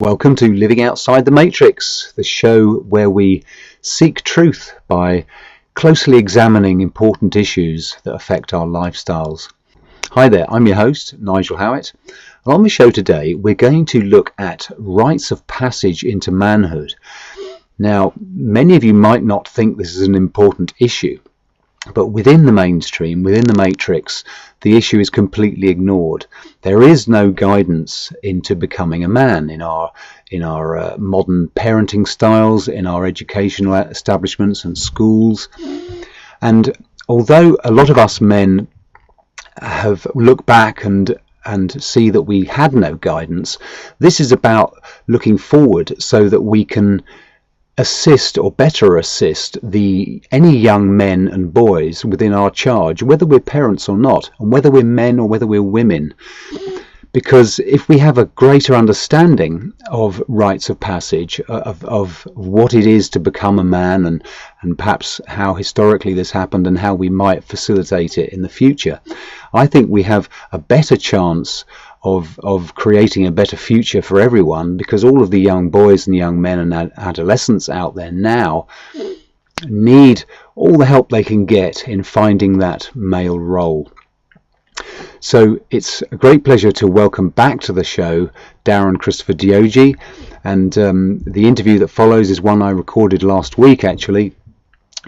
Welcome to Living Outside the Matrix, the show where we seek truth by closely examining important issues that affect our lifestyles. Hi there, I'm your host, Nigel Howitt, and on the show today we're going to look at rites of passage into manhood. Now, many of you might not think this is an important issue, but within the mainstream, within the matrix, the issue is completely ignored. There is no guidance into becoming a man in our modern parenting styles, in our educational establishments and schools. And although a lot of us men have looked back and see that we had no guidance, this is about looking forward so that we can assist or better assist any young men and boys within our charge, whether we're parents or not, and whether we're men or whether we're women. Because if we have a greater understanding of rites of passage, of what it is to become a man, and perhaps how historically this happened and how we might facilitate it in the future, I think we have a better chance of creating a better future for everyone, because all of the young boys and young men and adolescents out there now need all the help they can get in finding that male role. So it's a great pleasure to welcome back to the show Darren Deogee, and the interview that follows is one I recorded last week actually,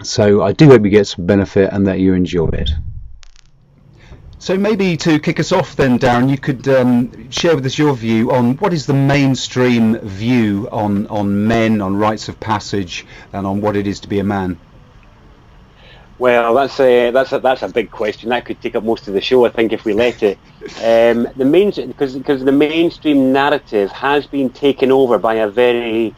so I do hope you get some benefit and that you enjoy it. So maybe to kick us off then, Darren, you could share with us your view on what is the mainstream view on men, on rites of passage, and on what it is to be a man. Well, that's a big question. That could take up most of the show, I think, if we let it. Because the mainstream narrative has been taken over by a very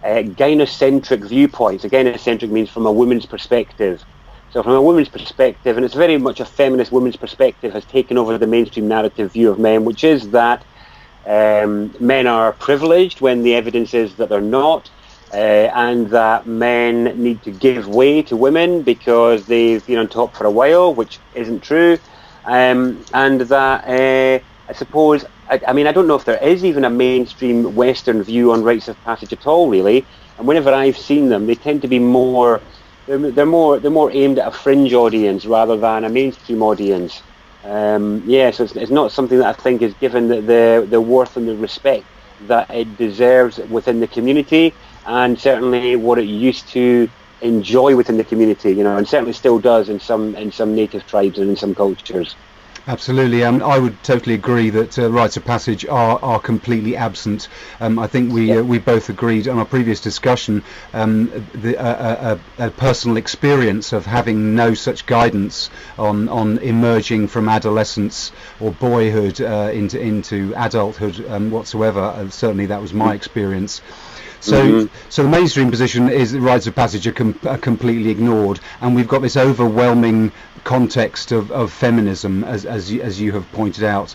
gynocentric viewpoint. So gynocentric means from a woman's perspective. So from a woman's perspective, and it's very much a feminist woman's perspective, has taken over the mainstream narrative view of men, which is that men are privileged when the evidence is that they're not, and that men need to give way to women because they've been on top for a while, which isn't true, and that I suppose, I don't know if there is even a mainstream Western view on rites of passage at all, really. And whenever I've seen them, they tend to be more. They're more aimed at a fringe audience rather than a mainstream audience. So it's not something that I think is given the worth and the respect that it deserves within the community, and certainly what it used to enjoy within the community, and certainly still does in some native tribes and in some cultures. Absolutely, I would totally agree that rites of passage are completely absent. I think we both agreed on our previous discussion a personal experience of having no such guidance on emerging from adolescence or boyhood into adulthood whatsoever. Certainly that was my experience. So the mainstream position is that rites of passage are completely ignored, and we've got this overwhelming context of feminism, as you have pointed out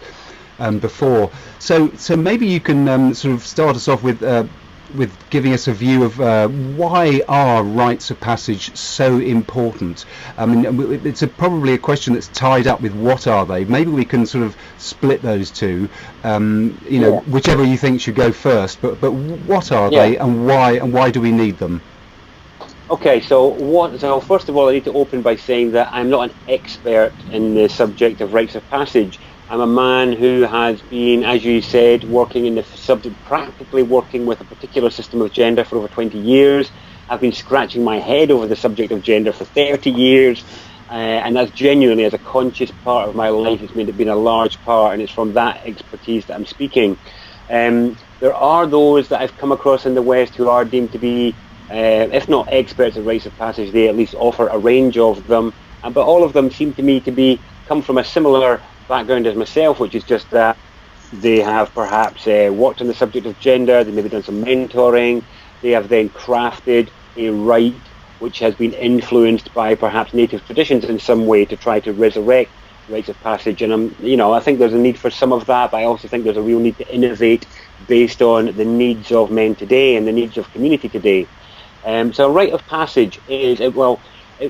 before. So maybe you can sort of start us off with giving us a view of why are rites of passage so important? I mean, it's probably a question that's tied up with what are they. Maybe we can sort of split those two, whichever you think should go first. But what are they, and why do we need them? Okay, so first of all, I need to open by saying that I'm not an expert in the subject of rites of passage. I'm a man who has been, as you said, working in the subject, practically working with a particular system of gender for over 20 years. I've been scratching my head over the subject of gender for 30 years, and that's genuinely, as a conscious part of my life, it's been a large part, and it's from that expertise that I'm speaking. There are those that I've come across in the West who are deemed to be, if not experts in rites of passage, they at least offer a range of them, but all of them seem to me to come from a similar background as myself, which is just that they have perhaps worked on the subject of gender, they maybe done some mentoring, they have then crafted a rite which has been influenced by perhaps native traditions in some way to try to resurrect rites of passage. And I think there's a need for some of that, but I also think there's a real need to innovate based on the needs of men today and the needs of community today. So a rite of passage is,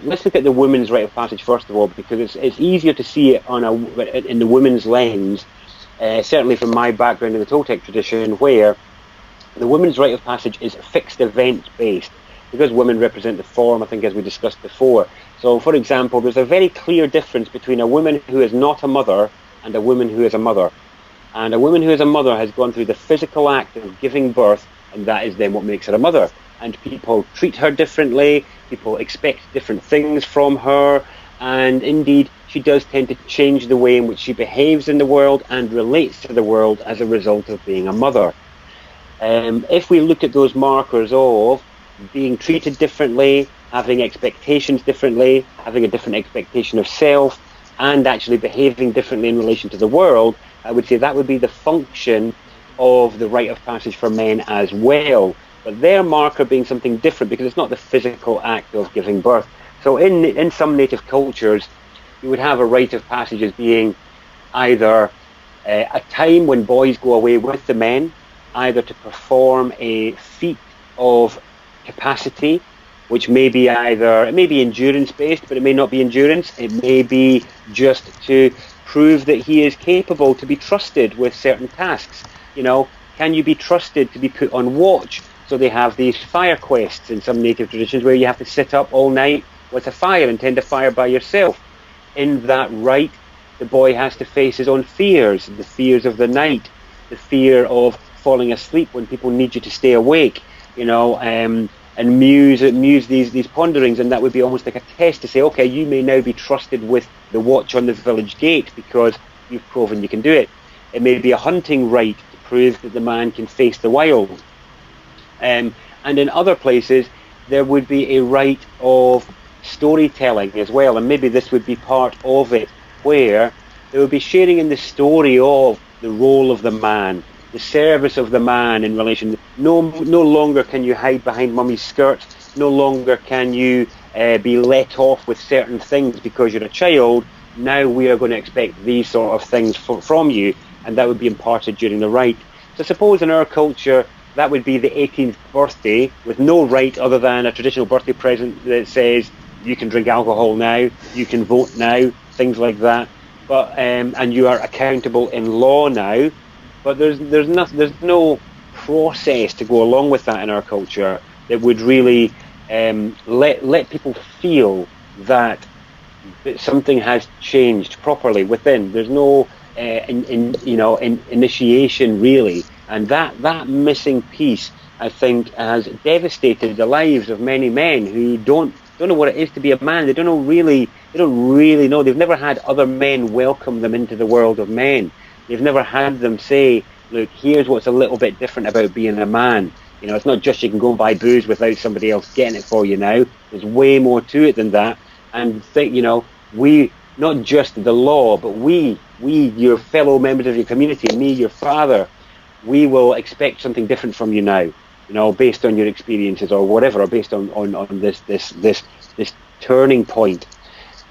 let's look at the women's rite of passage first of all, because it's easier to see it in the women's lens, certainly from my background in the Toltec tradition, where The women's rite of passage is fixed event based, because women represent the form, I think, as we discussed before. So, for example, there's a very clear difference between a woman who is not a mother and a woman who is a mother. And a woman who is a mother has gone through the physical act of giving birth, and that is then what makes her a mother. And people treat her differently, people expect different things from her, and indeed, she does tend to change the way in which she behaves in the world and relates to the world as a result of being a mother. If we look at those markers of being treated differently, having expectations differently, having a different expectation of self, and actually behaving differently in relation to the world, I would say that would be the function of the rite of passage for men as well. But their marker being something different, because it's not the physical act of giving birth. So in some native cultures, you would have a rite of passage as being either a time when boys go away with the men, either to perform a feat of capacity, which may be it may be endurance based, but it may not be endurance. It may be just to prove that he is capable to be trusted with certain tasks. You know, can you be trusted to be put on watch? So they have these fire quests in some native traditions where you have to sit up all night with a fire and tend a fire by yourself. In that rite, the boy has to face his own fears, the fears of the night, the fear of falling asleep when people need you to stay awake, you know, and muse these ponderings, and that would be almost like a test to say, okay, you may now be trusted with the watch on the village gate because you've proven you can do it. It may be a hunting rite to prove that the man can face the wild. And in other places, there would be a rite of storytelling as well, and maybe this would be part of it, where they would be sharing in the story of the role of the man, the service of the man in relation. No longer can you hide behind mummy's skirt. No longer can you be let off with certain things because you're a child. Now we are going to expect these sort of things from you, and that would be imparted during the rite. So suppose in our culture that would be the 18th birthday with no rite other than a traditional birthday present that says you can drink alcohol now, you can vote now, things like that. But and you are accountable in law now. But there's no process to go along with that in our culture that would really let people feel that something has changed properly within. There's no initiation really, and that missing piece, I think, has devastated the lives of many men who don't know what it is to be a man. They don't really know. They've never had other men welcome them into the world of men. They've never had them say, look, here's what's a little bit different about being a man. You know, it's not just you can go and buy booze without somebody else getting it for you now. There's way more to it than that. And think, you know, we, not just the law, but we, your fellow members of your community, me, your father, we will expect something different from you now, you know, based on your experiences or whatever, or based on this turning point.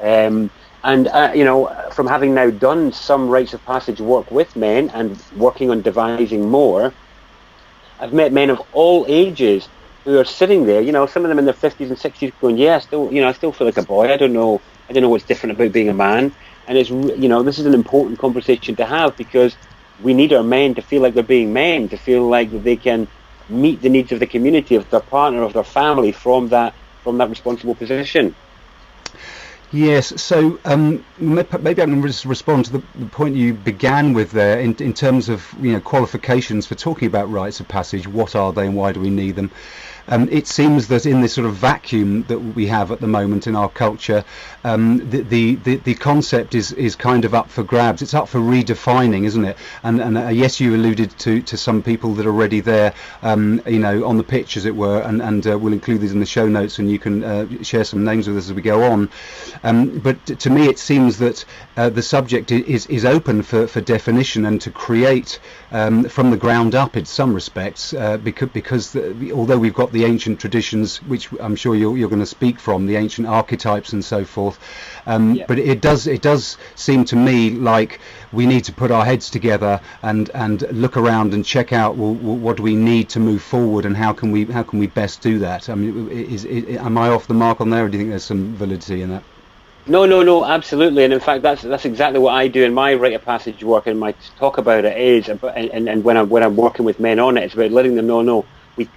You know, from having now done some rites of passage work with men and working on devising more, I've met men of all ages who are sitting there, you know, some of them in their 50s and 60s going, yeah, I still feel like a boy. I don't know what's different about being a man. And it's, you know, this is an important conversation to have, because we need our men to feel like they're being men, to feel like they can meet the needs of the community, of their partner, of their family from that responsible position. Yes, so maybe I can respond to the point you began with there in terms of, you know, qualifications for talking about rites of passage. What are they and why do we need them? It seems that in this sort of vacuum that we have at the moment in our culture, the concept is kind of up for grabs. It's up for redefining, isn't it? And yes, you alluded to some people that are already there, you know, on the pitch, as it were, and we'll include these in the show notes, and you can share some names with us as we go on. But to me, it seems that the subject is open for definition and to create from the ground up in some respects, because although we've got the ancient traditions, which I'm sure you're going to speak from, the ancient archetypes and so forth, but it does seem to me like we need to put our heads together and look around and check out, well, what do we need to move forward, and how can we best do that? I mean, am I off the mark on there, or do you think there's some validity in that? No, absolutely, and in fact, that's exactly what I do in my rite of passage work, and my talk about it is, and when I'm working with men on it, it's about letting them know, no, we,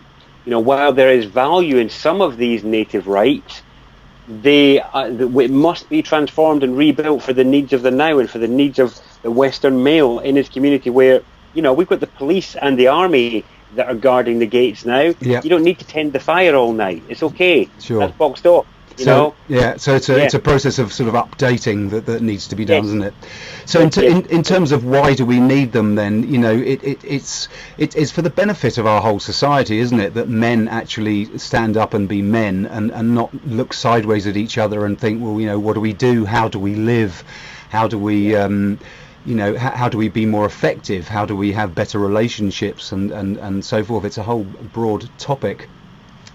while there is value in some of these native rites, it must be transformed and rebuilt for the needs of the now and for the needs of the Western male in his community, where we've got the police and the army that are guarding the gates now. Yeah. You don't need to tend the fire all night. It's okay. Sure. That's boxed off. So it's a process of sort of updating that needs to be done, isn't it? So in terms of why do we need them then, it's for the benefit of our whole society, isn't it, that men actually stand up and be men and not look sideways at each other and think, well, what do we do? How do we live? How do we how do we be more effective? How do we have better relationships and so forth? It's a whole broad topic.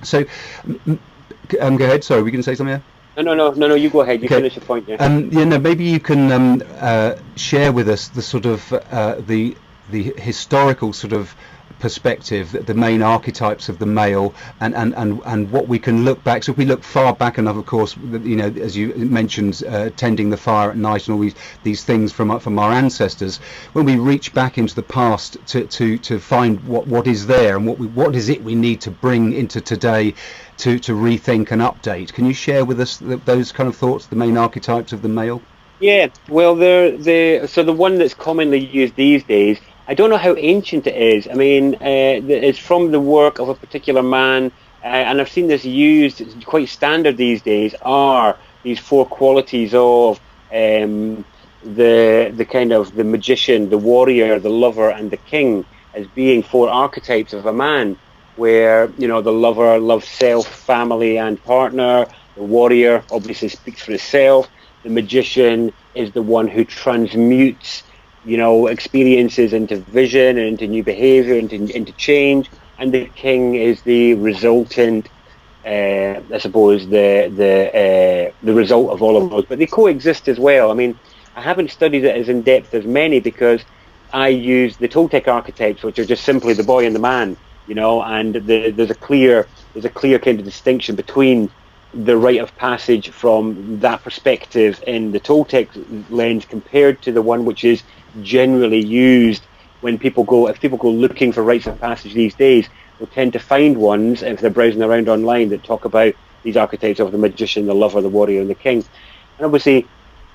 So go ahead. Sorry, were you going to say something there? No. You go ahead. You finish your point. Yeah. Maybe you can share with us the sort of the historical sort of perspective, the main archetypes of the male, and what we can look back. So if we look far back enough, of course, as you mentioned, tending the fire at night and all these things from our ancestors. When we reach back into the past to find what is there and what is it we need to bring into today to rethink and update. Can you share with us those kind of thoughts, the main archetypes of the male? Yeah, well, so the one that's commonly used these days, I don't know how ancient it is. I mean, it's from the work of a particular man, and I've seen this used, it's quite standard these days, are these four qualities of the kind of the magician, the warrior, the lover, and the king as being four archetypes of a man, where, the lover loves self, family, and partner. The warrior obviously speaks for himself. The magician is the one who transmutes experiences into vision and into new behavior, into change, and the king is the resultant, I suppose, the result of all of those. But they coexist as well. I mean, I haven't studied it as in depth as many because I use the Toltec archetypes, which are just simply the boy and the man, and there's a clear kind of distinction between the rite of passage from that perspective in the Toltec lens compared to the one which is generally used when if people go looking for rites of passage these days, they'll tend to find ones, if they're browsing around online, that talk about these archetypes of the magician, the lover, the warrior, and the king. And obviously,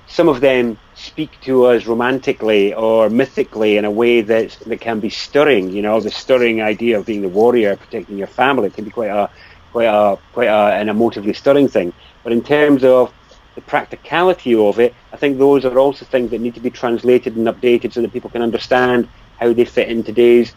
some of them speak to us romantically or mythically in a way that can be stirring. The stirring idea of being the warrior, protecting your family, it can be quite an emotively stirring thing. But in terms of the practicality of it, I think those are also things that need to be translated and updated so that people can understand how they fit in today's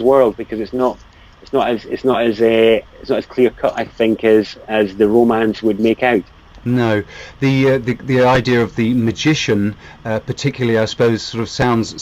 world, because it's not as clear cut, I think, as the romance would make out. No, the idea of the magician, particularly, I suppose, sort of sounds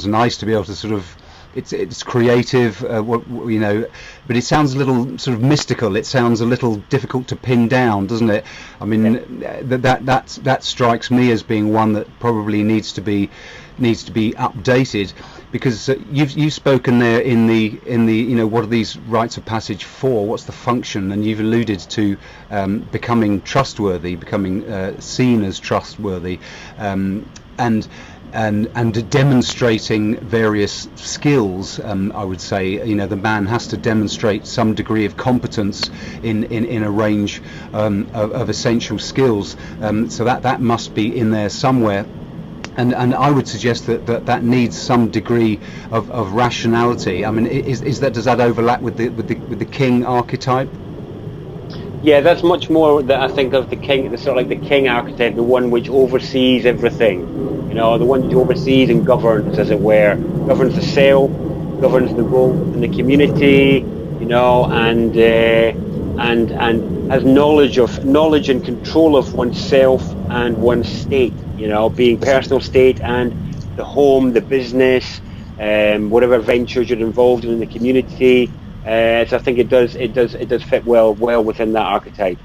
nice to be able to sort of. It's creative, but it sounds a little sort of mystical. It sounds a little difficult to pin down, doesn't it? I mean, that strikes me as being one that probably needs to be updated, because you've spoken there in the what are these rites of passage for? What's the function? And you've alluded to becoming trustworthy, becoming seen as trustworthy, and demonstrating various skills. I would say, the man has to demonstrate some degree of competence in a range of essential skills. So that must be in there somewhere. And I would suggest that needs some degree of rationality. I mean, does that overlap with the king archetype? Yeah, that's much more that I think of the king, the sort of like the king archetype, the one which oversees everything. The one which oversees and governs, as it were, governs the self, governs the role in the community, and has knowledge and control of oneself and one's state. Being personal state and the home, the business, whatever ventures you're involved in the community. So I think it does fit well within that archetype,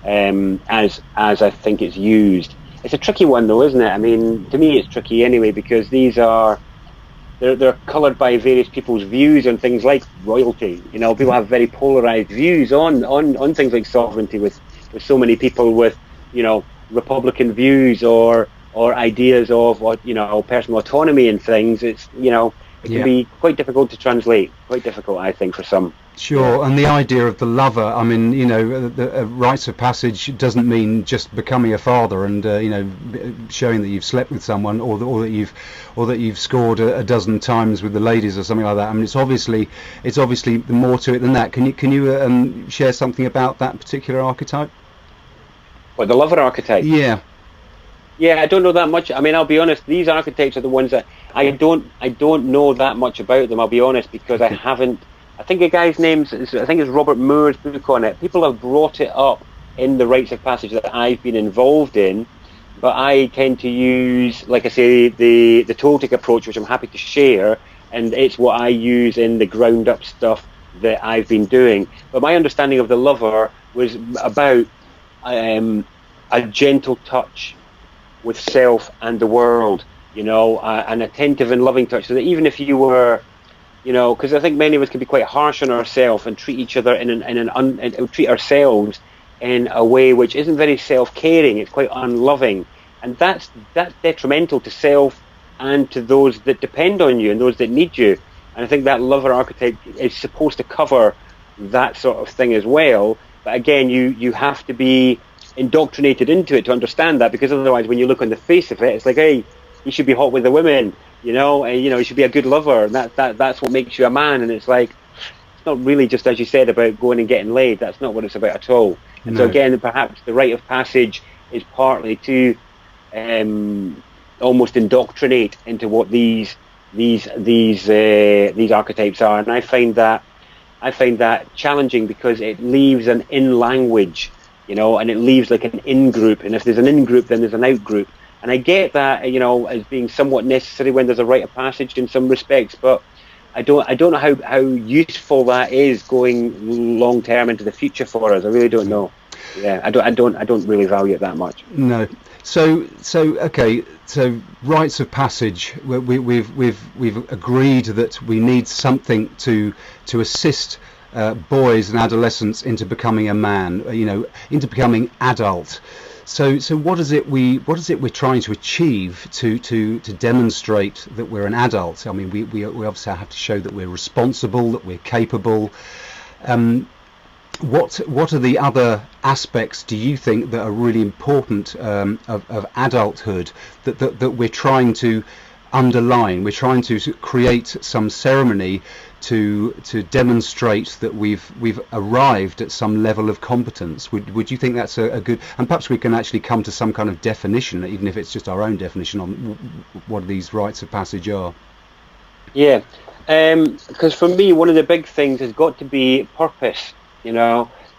as I think it's used. It's a tricky one though, isn't it? I mean, to me it's tricky anyway, because they're coloured by various people's views on things like royalty. People have very polarised views on things like sovereignty, with so many people with Republican views or ideas of what, personal autonomy and things. It's, it can be quite difficult to translate. Quite difficult, I think, for some. Sure, yeah. And the idea of the lover, I mean, the rites of passage doesn't mean just becoming a father and showing that you've slept with someone or that you've scored a dozen times with the ladies or something like that. I mean, it's obviously more to it than that. Can you share something about that particular archetype? What, the lover archetype? Yeah. Yeah, I don't know that much. I mean, I'll be honest. These archetypes are the ones that I don't know that much about them. I'll be honest, because I haven't. I think a guy's name is, I think it's Robert Moore's book on it. People have brought it up in the Rites of Passage that I've been involved in, but I tend to use, like I say, the Toltec approach, which I'm happy to share, and it's what I use in the ground up stuff that I've been doing. But my understanding of the lover was about a gentle touch with self and the world, an attentive and loving touch, so that even if you were, because I think many of us can be quite harsh on ourselves and treat each other treat ourselves in a way which isn't very self-caring. It's quite unloving, and that's detrimental to self and to those that depend on you and those that need you. And I think that lover archetype is supposed to cover that sort of thing as well. But again, you have to be indoctrinated into it to understand that, because otherwise, when you look on the face of it, it's like, hey, you should be hot with the women, and you should be a good lover, and that's what makes you a man. And it's like, it's not really just, as you said, about going and getting laid. That's not what it's about at all. And so again, perhaps the rite of passage is partly to almost indoctrinate into what these archetypes are. And I find that challenging, because it leaves an in language, and it leaves like an in group. And if there's an in group, then there's an out group. And I get that, as being somewhat necessary when there's a rite of passage in some respects, but I don't know how useful that is going long term into the future for us. I really don't know. Yeah, I don't really value it that much. No. So okay. So rites of passage. We've agreed that we need something to assist boys and adolescents into becoming a man. Into becoming adult. So what is it we're trying to achieve to demonstrate that we're an adult? I mean, we obviously have to show that we're responsible, that we're capable. What are the other aspects, do you think, that are really important of adulthood that we're trying to underline? We're trying to create some ceremony to demonstrate that we've arrived at some level of competence. Would you think that's a good, and perhaps we can actually come to some kind of definition, even if it's just our own definition, on what these rites of passage are? Yeah, because for me, one of the big things has got to be purpose.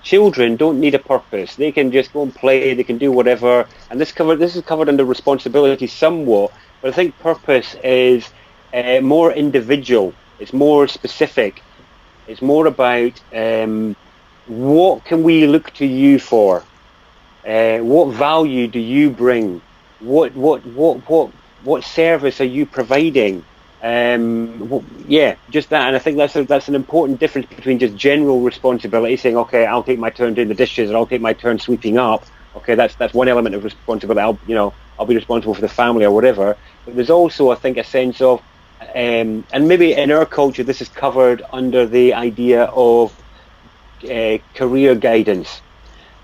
Children don't need a purpose. They can just go and play, they can do whatever, and this is covered under responsibility somewhat, but I think purpose is more individual. It's more specific. It's more about what can we look to you for? What value do you bring? What service are you providing? Just that. And I think that's an important difference between just general responsibility, saying, okay, I'll take my turn doing the dishes, or I'll take my turn sweeping up. Okay, that's one element of responsibility. I'll be responsible for the family or whatever. But there's also, I think, a sense of and maybe in our culture this is covered under the idea of career guidance,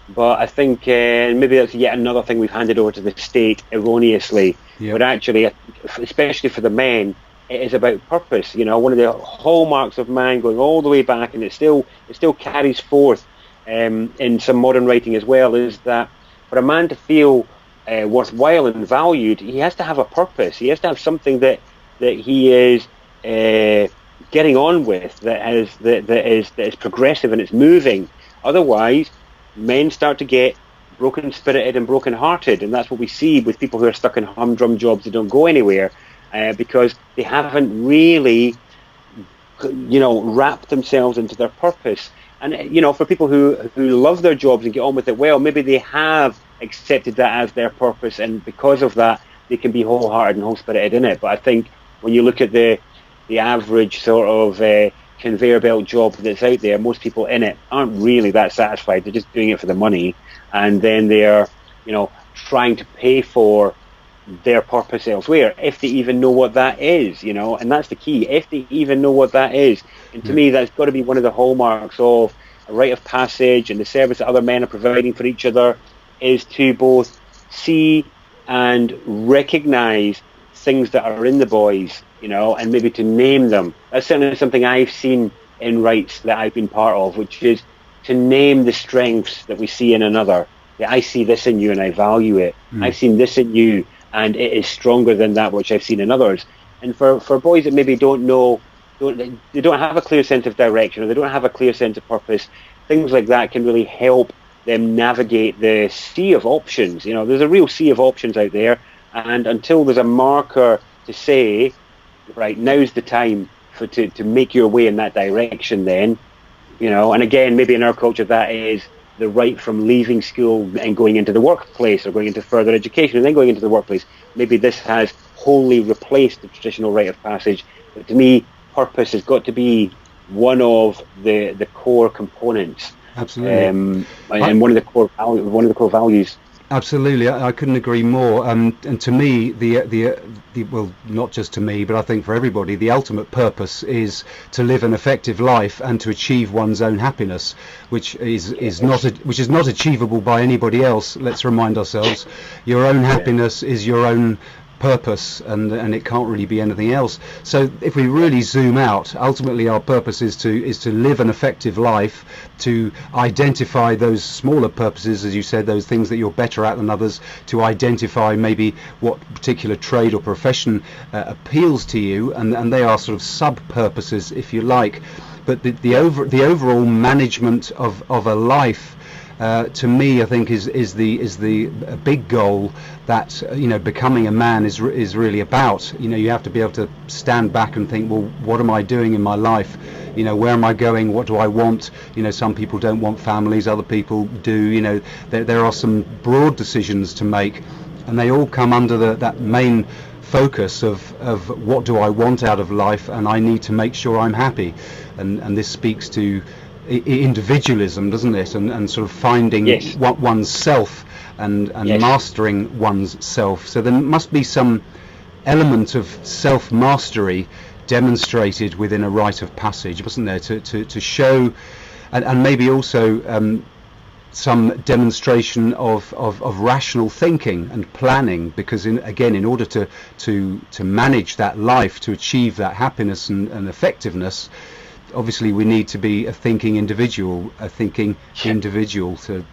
but I think maybe that's yet another thing we've handed over to the state erroneously. Yep. But actually, especially for the men, it is about purpose. One of the hallmarks of man, going all the way back, and it still carries forth in some modern writing as well, is that for a man to feel worthwhile and valued, he has to have a purpose. He has to have something that he is getting on with, that is progressive and it's moving. Otherwise, men start to get broken spirited and broken hearted, and that's what we see with people who are stuck in humdrum jobs that don't go anywhere, because they haven't really wrapped themselves into their purpose. And for people who love their jobs and get on with it well, maybe they have accepted that as their purpose, and because of that they can be wholehearted and whole-spirited in it. But I think when you look at the average sort of conveyor belt job that's out there, most people in it aren't really that satisfied. They're just doing it for the money, and then they're trying to pay for their purpose elsewhere, if they even know what that is, and that's the key, if they even know what that is. And to me, that's got to be one of the hallmarks of a rite of passage and the service that other men are providing for each other, is to both see and recognize things that are in the boys, and maybe to name them. That's certainly something I've seen in rites that I've been part of, which is to name the strengths that we see in another. Yeah, I see this in you and I value it. I've seen this in you and it is stronger than that which I've seen in others. And for boys that maybe don't have a clear sense of direction, or they don't have a clear sense of purpose, things like that can really help them navigate the sea of options. There's a real sea of options out there, and until there's a marker to say, right, now's the time to make your way in that direction, then, and again, maybe in our culture that is the right from leaving school and going into the workplace, or going into further education and then going into the workplace. Maybe this has wholly replaced the traditional rite of passage, but to me, purpose has got to be one of the core components. Absolutely. And one of the core values. Absolutely, I couldn't agree more. And to me, the well, not just to me, but I think for everybody, the ultimate purpose is to live an effective life and to achieve one's own happiness, which is not achievable by anybody else. Let's remind ourselves, your own happiness is your own purpose, and it can't really be anything else. So if we really zoom out, ultimately our purpose is to live an effective life, to identify those smaller purposes, as you said, those things that you're better at than others, to identify maybe what particular trade or profession appeals to you, and they are sort of sub-purposes, if you like. But the overall management of a life, to me, I think is the big goal that becoming a man is really about. You have to be able to stand back and think, well, what am I doing in my life? Where am I going? What do I want? Some people don't want families, other people do. There are some broad decisions to make, and they all come under that main focus of what do I want out of life, and I need to make sure I'm happy. And this speaks to individualism, doesn't it? And sort of finding one's self and mastering one's self. So there must be some element of self-mastery demonstrated within a rite of passage, wasn't there, to show, and maybe also some demonstration of rational thinking and planning, because in order to manage that life, to achieve that happiness and effectiveness, obviously we need to be a thinking individual. So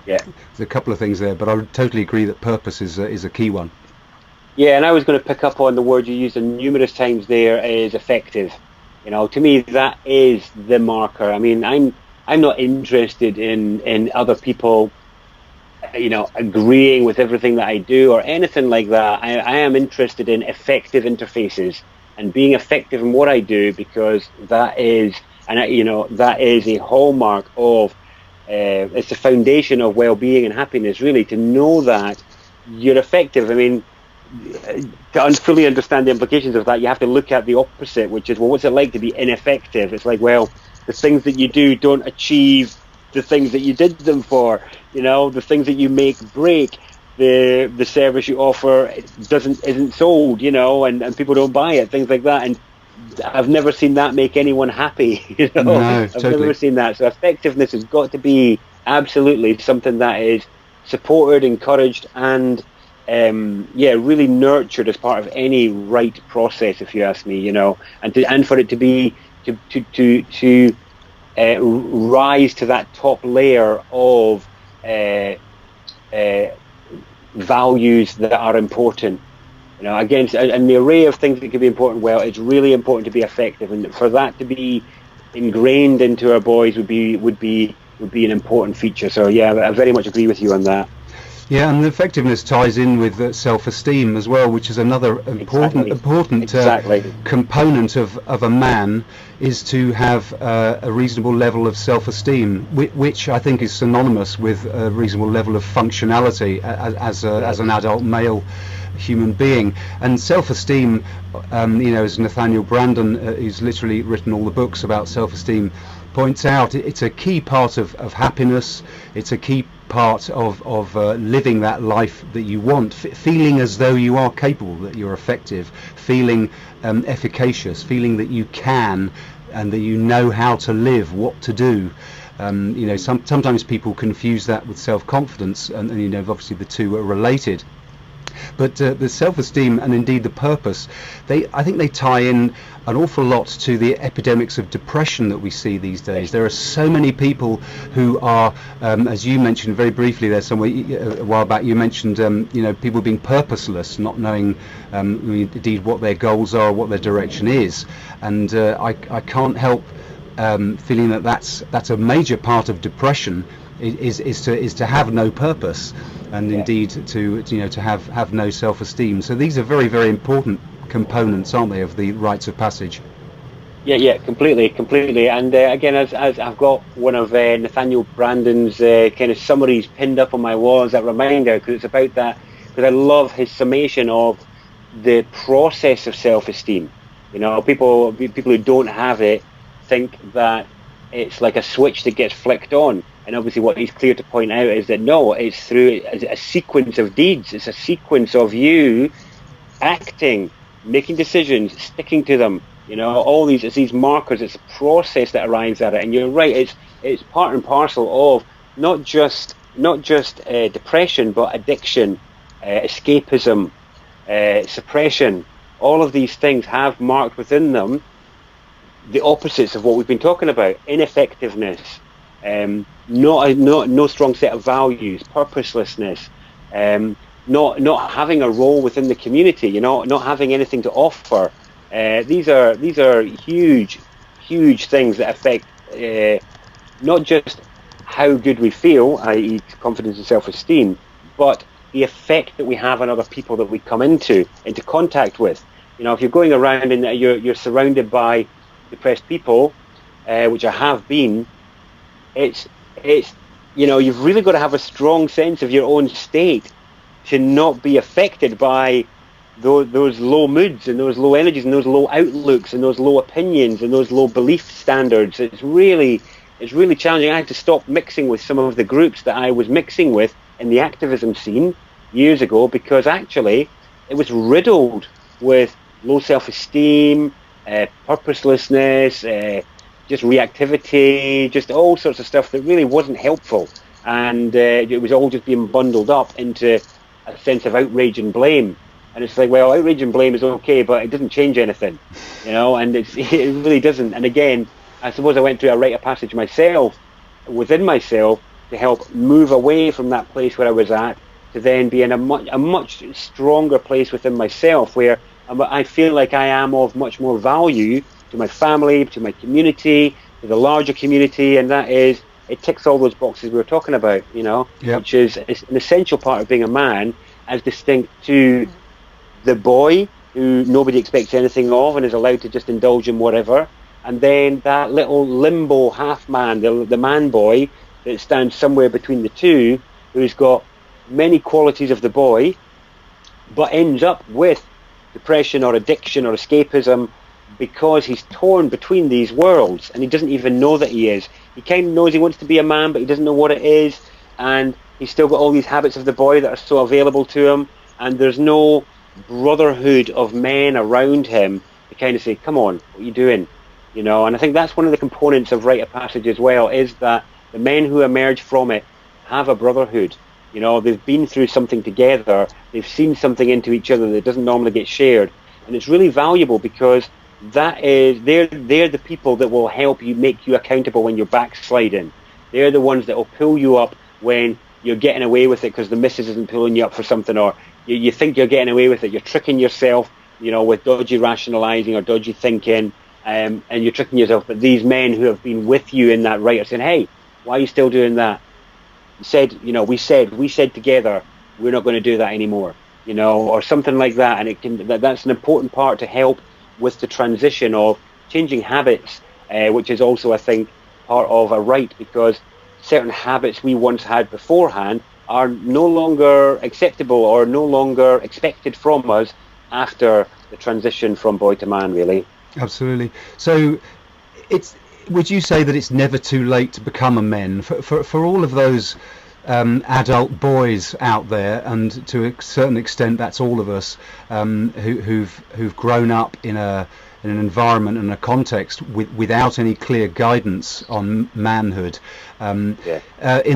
there's a couple of things there, but I would totally agree that purpose is a key one. Yeah, and I was going to pick up on the word you used numerous times there, is effective. To me, that is the marker. I mean, I'm not interested in other people, agreeing with everything that I do or anything like that. I am interested in effective interfaces and being effective in what I do, because that is a hallmark of, it's the foundation of well-being and happiness, really, to know that you're effective. I mean, to fully understand the implications of that, you have to look at the opposite, which is, well, what's it like to be ineffective? It's like, well, the things that you do don't achieve the things that you did them for. The things that you make break. The service you offer isn't sold, and people don't buy it, things like that. And I've never seen that make anyone happy. No, I've never seen that. So effectiveness has got to be absolutely something that is supported, encouraged, and really nurtured as part of any rite process, if you ask me. And for it to be to rise to that top layer of values that are important. Against and the array of things that can be important. Well, it's really important to be effective, and for that to be ingrained into our boys would be an important feature. So yeah, I very much agree with you on that. Yeah, and the effectiveness ties in with self-esteem as well, which is another important component of a man, is to have a reasonable level of self-esteem, which I think is synonymous with a reasonable level of functionality as an adult male human being. And self-esteem, as Nathaniel Brandon, who's literally written all the books about self-esteem, points out, it's a key part of happiness. It's a key part of living that life that you want, feeling as though you are capable, that you're effective, feeling efficacious, feeling that you can and that you know how to live, what to do. Sometimes people confuse that with self-confidence, and obviously the two are related. But the self-esteem and indeed the purpose, I think they tie in an awful lot to the epidemics of depression that we see these days. There are so many people who are, as you mentioned very briefly there somewhere a while back, you mentioned people being purposeless, not knowing indeed what their goals are, what their direction is. And I can't help feeling that that's a major part of depression, is to have no purpose, and indeed to have no self-esteem. So these are very, very important components, aren't they, of the rites of passage? Yeah, completely. And again, as I've got one of Nathaniel Brandon's kind of summaries pinned up on my wall as a reminder, because it's about that. Because I love his summation of the process of self-esteem. People who don't have it think that it's like a switch that gets flicked on. And obviously what he's clear to point out is that no, it's through a sequence of deeds. It's a sequence of you acting, making decisions, sticking to them. All these markers. It's a process that arrives at it. And you're right, it's part and parcel of not just depression, but addiction, escapism, suppression. All of these things have marked within them the opposites of what we've been talking about: ineffectiveness, no strong set of values, purposelessness, not having a role within the community, not having anything to offer. These are huge things that affect not just how good we feel, i.e. confidence and self-esteem, but the effect that we have on other people that we come into contact with. If you're going around and you're surrounded by depressed people, which I have been, it's you've really got to have a strong sense of your own state to not be affected by those low moods and those low energies and those low outlooks and those low opinions and those low belief standards. It's really challenging. I had to stop mixing with some of the groups that I was mixing with in the activism scene years ago, because actually it was riddled with low self-esteem, purposelessness, just reactivity, just all sorts of stuff that really wasn't helpful. And it was all just being bundled up into a sense of outrage and blame. And it's like, well, outrage and blame is okay, but it doesn't change anything, and it really doesn't. And again, I suppose I went through a rite of passage within myself, to help move away from that place where I was at, to then be in a much stronger place within myself, where I feel like I am of much more value to my family, to my community, to the larger community, and that is, it ticks all those boxes we were talking about, which is an essential part of being a man, as distinct to the boy who nobody expects anything of and is allowed to just indulge in whatever, and then that little limbo half man, the man boy that stands somewhere between the two, who's got many qualities of the boy, but ends up with depression or addiction or escapism because he's torn between these worlds, and he doesn't even know that he is. He kind of knows he wants to be a man, but he doesn't know what it is, and he's still got all these habits of the boy that are so available to him, and there's no brotherhood of men around him to kind of say, come on, what are you doing? And I think that's one of the components of Rite of Passage as well, is that the men who emerge from it have a brotherhood. They've been through something together, they've seen something into each other that doesn't normally get shared, and it's really valuable, because they're the people that will help you, make you accountable when you're backsliding. They're the ones that will pull you up when you're getting away with it because the missus isn't pulling you up for something, or you think you're getting away with it, you're tricking yourself, with dodgy rationalizing or dodgy thinking, and you're tricking yourself. But these men who have been with you in that rite are saying, hey, why are you still doing that? We said together, we're not going to do that anymore, or something like that. And that's an important part to help with the transition of changing habits, which is also, I think, part of a rite, because certain habits we once had beforehand are no longer acceptable or no longer expected from us after the transition from boy to man, really. Absolutely. So would you say that it's never too late to become a man for all of those adult boys out there, and to a certain extent that's all of us, who've grown up in an environment and a context without any clear guidance on manhood, in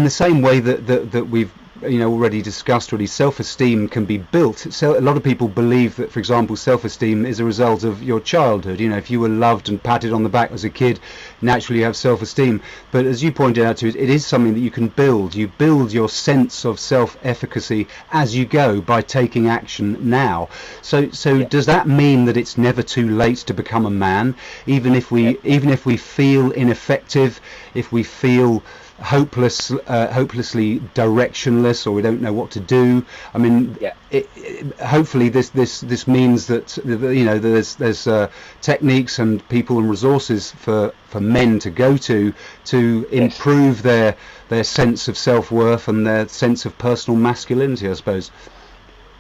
the same way that we've already discussed already. Self-esteem can be built. So a lot of people believe that, for example, self-esteem is a result of your childhood. If you were loved and patted on the back as a kid, naturally you have self-esteem. But as you pointed out, it is something that you can build. You build your sense of self-efficacy as you go by taking action now. So does that mean that it's never too late to become a man, even if we feel ineffective, if we feel hopelessly directionless, or we don't know what to do? I mean, hopefully this means that there's techniques and people and resources for men to go to improve their sense of self-worth and their sense of personal masculinity, I suppose.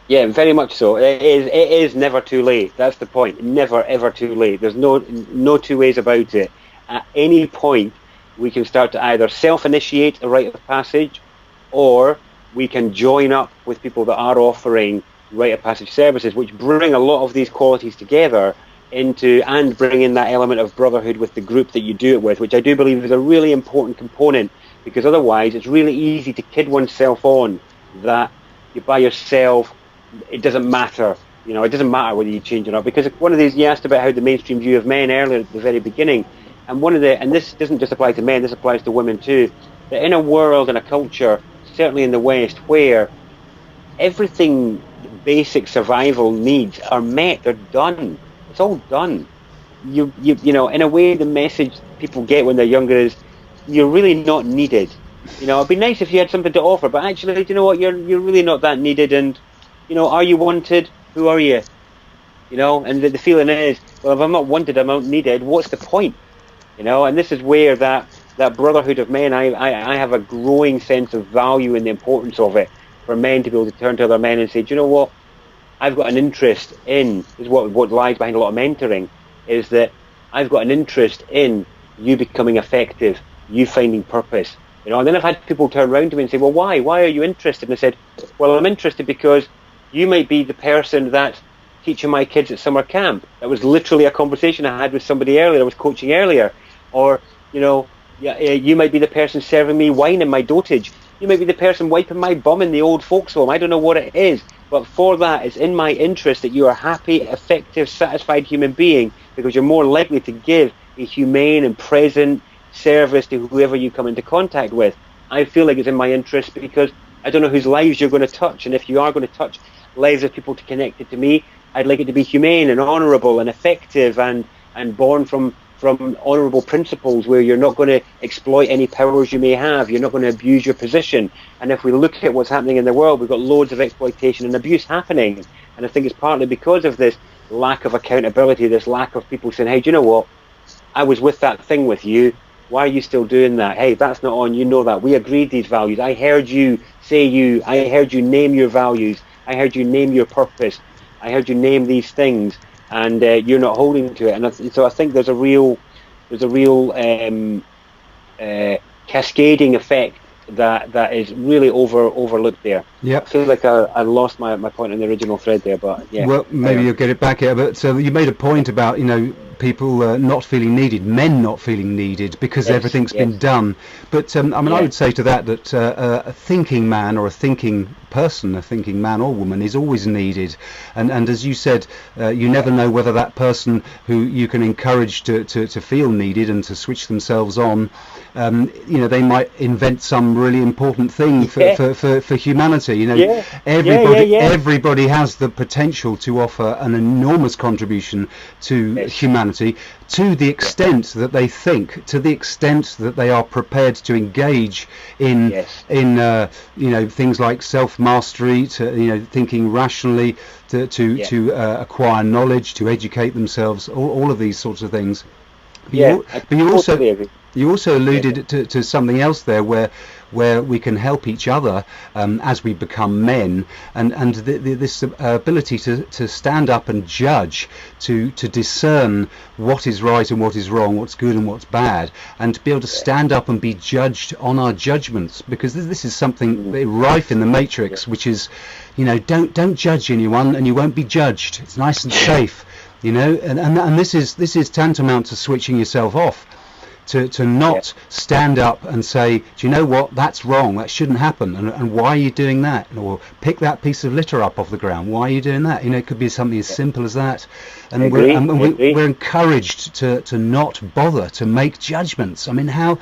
Yeah, very much so. It is never too late. That's the point. Never ever too late. There's no two ways about it. At any point, we can start to either self-initiate a rite of passage, or we can join up with people that are offering rite of passage services, which bring a lot of these qualities together and bring in that element of brotherhood with the group that you do it with, which I do believe is a really important component, because otherwise it's really easy to kid oneself on that you're by yourself, it doesn't matter. It doesn't matter whether you change or not, because one of these, you asked about how the mainstream view of men earlier at the very beginning. And and this doesn't just apply to men, this applies to women too, that in a world and a culture, certainly in the West, where everything basic survival needs are met, they're done. It's all done. In a way, the message people get when they're younger is, you're really not needed. It'd be nice if you had something to offer, but actually, do you know what? You're really not that needed, and are you wanted? Who are you? And the feeling is, well, if I'm not wanted, I'm not needed. What's the point? And this is where that brotherhood of men, I have a growing sense of value and the importance of it, for men to be able to turn to other men and say, do you know what, I've got an interest in, is what lies behind a lot of mentoring, is that I've got an interest in you becoming effective, you finding purpose. And then I've had people turn around to me and say, well, why are you interested? And I said, well, I'm interested because you might be the person that's teaching my kids at summer camp. That was literally a conversation I had with somebody earlier, I was coaching earlier. Or, you might be the person serving me wine in my dotage. You might be the person wiping my bum in the old folks home. I don't know what it is. But for that, it's in my interest that you are a happy, effective, satisfied human being, because you're more likely to give a humane and present service to whoever you come into contact with. I feel like it's in my interest because I don't know whose lives you're going to touch. And if you are going to touch lives of people connected to me, I'd like it to be humane and honourable and effective and born from honourable principles, where you're not going to exploit any powers you may have, you're not going to abuse your position. And if we look at what's happening in the world, we've got loads of exploitation and abuse happening. And I think it's partly because of this lack of accountability, this lack of people saying, hey, do you know what? I was with that thing with you. Why are you still doing that? Hey, that's not on. You know that. We agreed these values. I heard you say I heard you name your values. I heard you name your purpose. I heard you name these things. And you're not holding to it, and so I think there's a real cascading effect that is really overlooked there. Yeah, I feel like I lost my point in the original thread there, but yeah. Well, maybe you'll get it back here. But so you made a point about people not feeling needed, men not feeling needed because everything's been done. But I would say to that a thinking man or a thinking person, a thinking man or woman, is always needed. And as you said, you never know whether that person who you can encourage to feel needed and to switch themselves on, they might invent some really important thing for humanity. Everybody has the potential to offer an enormous contribution to humanity, to the extent that they think, to the extent that they are prepared to engage in things like self-mastery, to thinking rationally, to acquire knowledge, to educate themselves, all of these sorts of things. But you also You also alluded to something else there, where we can help each other as we become men, and this ability to stand up and judge, to discern what is right and what is wrong, what's good and what's bad, and to be able to stand up and be judged on our judgments, because this is something rife in the Matrix, which is, don't judge anyone and you won't be judged. It's nice and safe, and this is tantamount to switching yourself off. To not stand up and say, do you know what, that's wrong, that shouldn't happen, and why are you doing that? Or pick that piece of litter up off the ground, why are you doing that? It could be something as simple as that. And we're encouraged to not bother to make judgments. I mean, how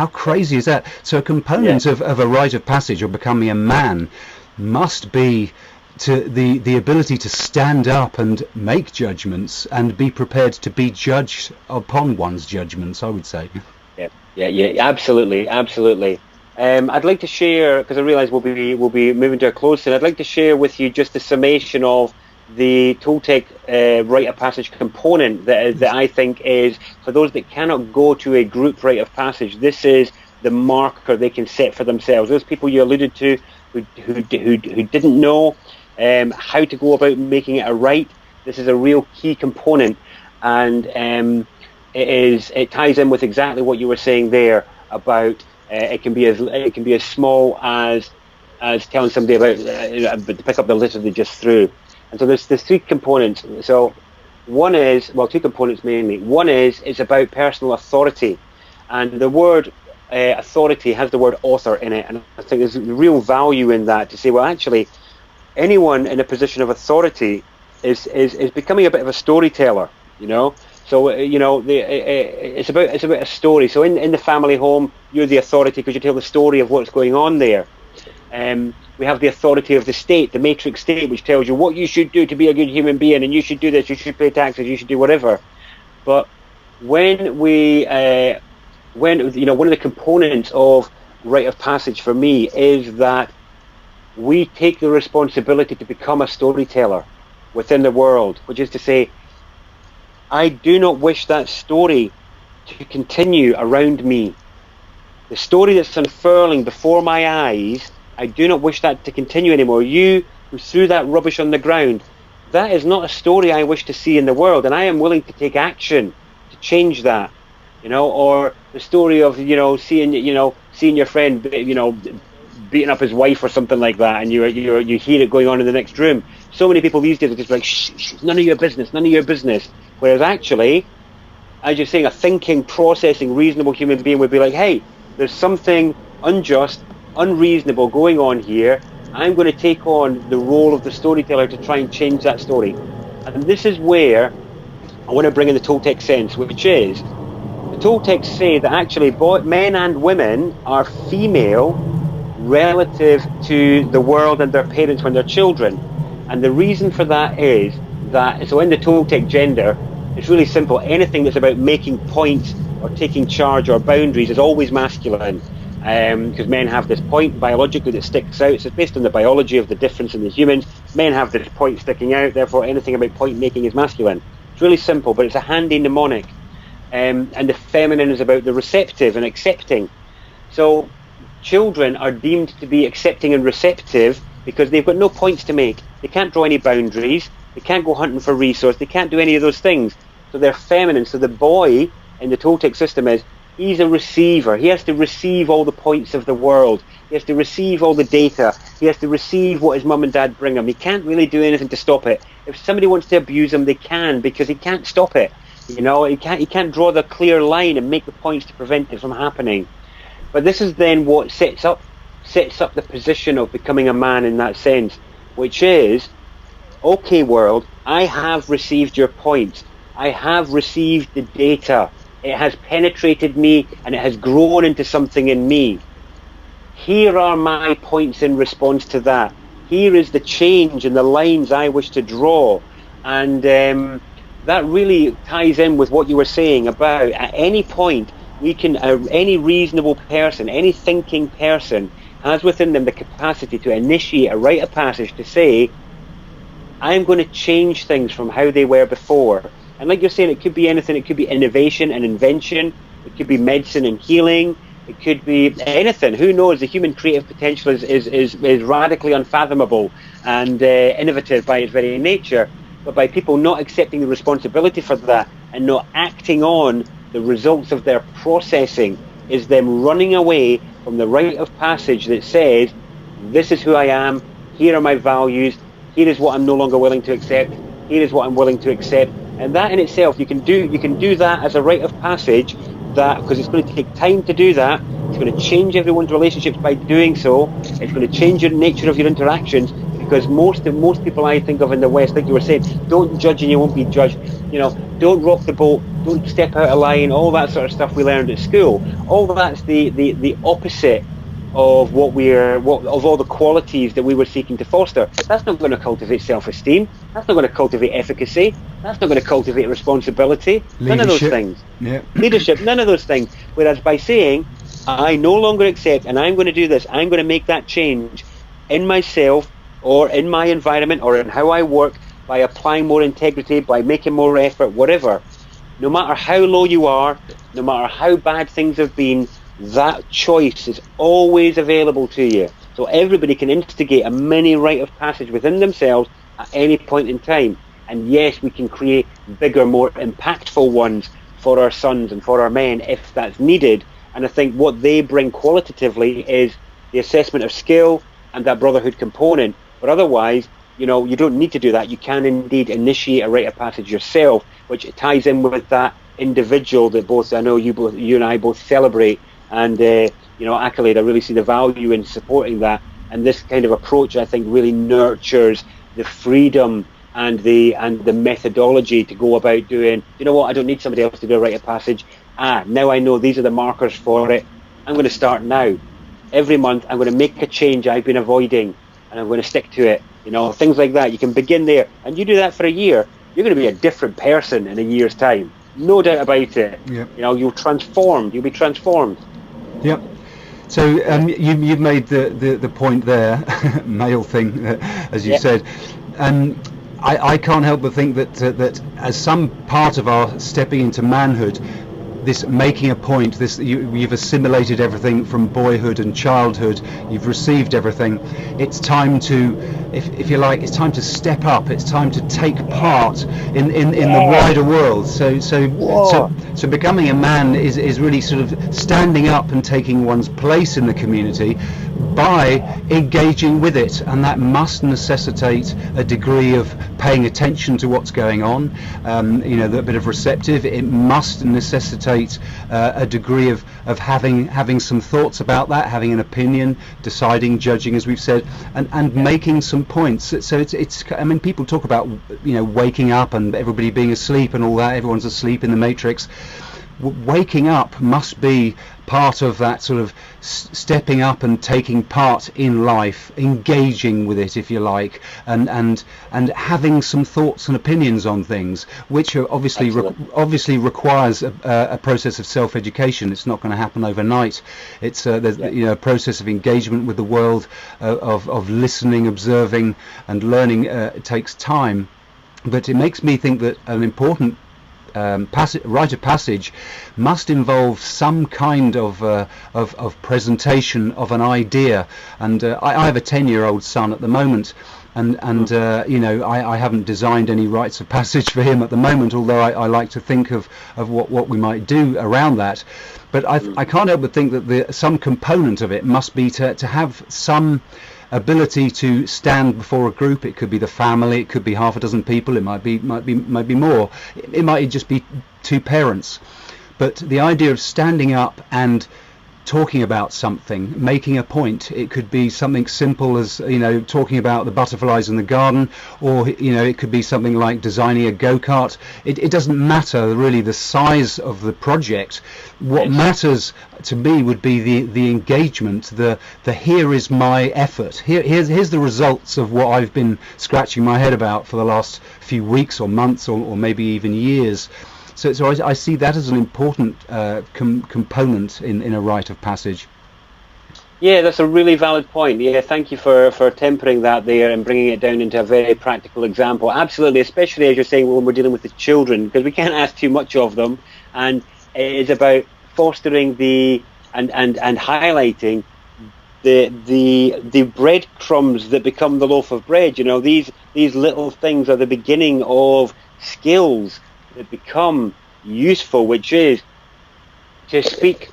crazy is that? So a component of a rite of passage or becoming a man must be to the ability to stand up and make judgments and be prepared to be judged upon one's judgments, I would say. Yeah, absolutely. I'd like to share, because I realise we'll be moving to a close soon. I'd like to share with you just the summation of the Toltec rite of passage component that I think is, for those that cannot go to a group rite of passage, this is the marker they can set for themselves. Those people you alluded to who didn't know how to go about making it a rite, this is a real key component, and it ties in with exactly what you were saying there about it can be as small as telling somebody about to pick up the litter they just threw. And so there's three components. So one is, well, two components mainly. One is it's about personal authority, and the word authority has the word author in it, and I think there's real value in that, to say, well, actually, anyone in a position of authority is becoming a bit of a storyteller, So it's about a story. So in the family home, you're the authority because you tell the story of what's going on there. We have the authority of the state, the matrix state, which tells you what you should do to be a good human being, and you should do this, you should pay taxes, you should do whatever. But when one of the components of rite of passage for me is that we take the responsibility to become a storyteller within the world, which is to say, I do not wish that story to continue around me. The story that's unfurling before my eyes, I do not wish that to continue anymore. You who threw that rubbish on the ground, that is not a story I wish to see in the world, and I am willing to take action to change that. Or the story of seeing your friend beating up his wife or something like that, and you hear it going on in the next room. So many people these days are just like, shh, none of your business. Whereas actually, as you're saying, a thinking, processing, reasonable human being would be like, hey, there's something unjust, unreasonable going on here. I'm going to take on the role of the storyteller to try and change that story. And this is where I want to bring in the Toltec sense, which is, the Toltecs say that actually men and women are female relative to the world and their parents when they're children. And the reason for that is that, so in the Toltec gender, it's really simple. Anything that's about making points or taking charge or boundaries is always masculine, because men have this point biologically that sticks out. So it's based on the biology of the difference in the humans. Men have this point sticking out, therefore anything about point making is masculine. It's really simple, but it's a handy mnemonic. And the feminine is about the receptive and accepting. So children are deemed to be accepting and receptive because they've got no points to make. They can't draw any boundaries. They can't go hunting for resource. They can't do any of those things. So they're feminine. So the boy in the Toltec system he's a receiver. He has to receive all the points of the world. He has to receive all the data. He has to receive what his mum and dad bring him. He can't really do anything to stop it. If somebody wants to abuse him, they can, because he can't stop it. He can't draw the clear line and make the points to prevent it from happening. But this is then what sets up the position of becoming a man in that sense, which is, okay, world, I have received your points. I have received the data. It has penetrated me and it has grown into something in me. Here are my points in response to that. Here is the change in the lines I wish to draw. And that really ties in with what you were saying about, at any point, we can, any reasonable person, any thinking person has within them the capacity to initiate a rite of passage to say, I'm going to change things from how they were before. And like you're saying, it could be anything. It could be innovation and invention. It could be medicine and healing. It could be anything. Who knows? The human creative potential is radically unfathomable and innovative by its very nature. But by people not accepting the responsibility for that and not acting on the results of their processing, is them running away from the rite of passage that says, this is who I am, here are my values, here is what I'm no longer willing to accept, here is what I'm willing to accept. And that in itself, you can do that as a rite of passage, that because it's going to take time to do that. It's going to change everyone's relationships by doing so. It's going to change the nature of your interactions, because most people I think of in the West, like you were saying, don't judge and you won't be judged. Don't rock the boat, don't step out of line, all that sort of stuff we learned at school. All that's the opposite of of all the qualities that we were seeking to foster. That's not going to cultivate self-esteem. That's not going to cultivate efficacy. That's not going to cultivate responsibility. Leadership. None of those things. Yeah. Leadership, none of those things. Whereas by saying, I no longer accept, and I'm going to do this, I'm going to make that change in myself or in my environment or in how I work, by applying more integrity, by making more effort, whatever. No matter how low you are, no matter how bad things have been, that choice is always available to you. So everybody can instigate a mini rite of passage within themselves at any point in time. And yes, we can create bigger, more impactful ones for our sons and for our men if that's needed. And I think what they bring qualitatively is the assessment of skill and that brotherhood component. But otherwise, you don't need to do that. You can indeed initiate a rite of passage yourself, which ties in with that individual that both I know you and I both celebrate. And accolade, I really see the value in supporting that. And this kind of approach, I think, really nurtures the freedom and the methodology to go about doing, I don't need somebody else to do a rite of passage. Now I know these are the markers for it. I'm going to start now. Every month I'm going to make a change I've been avoiding, and I'm going to stick to it. Things like that. You can begin there, and you do that for a year, you're going to be a different person in a year's time. No doubt about it. Yep. You'll be transformed. Yep. So you've made the point there, male thing, as you said. I can't help but think that as some part of our stepping into manhood, this making a point, you've assimilated everything from boyhood and childhood, you've received everything. It's time to, if you like, it's time to step up. It's time to take part in the wider world. So becoming a man is really sort of standing up and taking one's place in the community by engaging with it, and that must necessitate a degree of paying attention to what's going on, a bit of receptive. It must necessitate a degree of having some thoughts about that, having an opinion, deciding, judging, as we've said, and making some points. So it's people talk about waking up and everybody being asleep and all that. Everyone's asleep in the matrix. Waking up must be part of that sort of stepping up and taking part in life, engaging with it, if you like, and having some thoughts and opinions on things, which are obviously requires a process of self-education. It's not going to happen overnight. It's there's a process of engagement with the world, of listening, observing, and learning. It takes time, but it makes me think that an important rite of passage must involve some kind of presentation of an idea. And I have a 10-year-old son at the moment, and I haven't designed any rites of passage for him at the moment, although I like to think of what we might do around that. But I can't help but think that some component of it must be to have some ability to stand before a group. It could be the family, it could be half a dozen people, it might be more, it might just be two parents. But the idea of standing up and talking about something, making a point, it could be something simple as talking about the butterflies in the garden, or it could be something like designing a go-kart. It doesn't matter really the size of the project. What matters to me would be the engagement, the here is my effort, here's the results of what I've been scratching my head about for the last few weeks or months or maybe even years. So I see that as an important component in a rite of passage. Yeah, that's a really valid point. Yeah, thank you for tempering that there and bringing it down into a very practical example. Absolutely, especially as you're saying when we're dealing with the children, because we can't ask too much of them. And it is about fostering and highlighting the breadcrumbs that become the loaf of bread. You know, these little things are the beginning of skills that become useful, which is to speak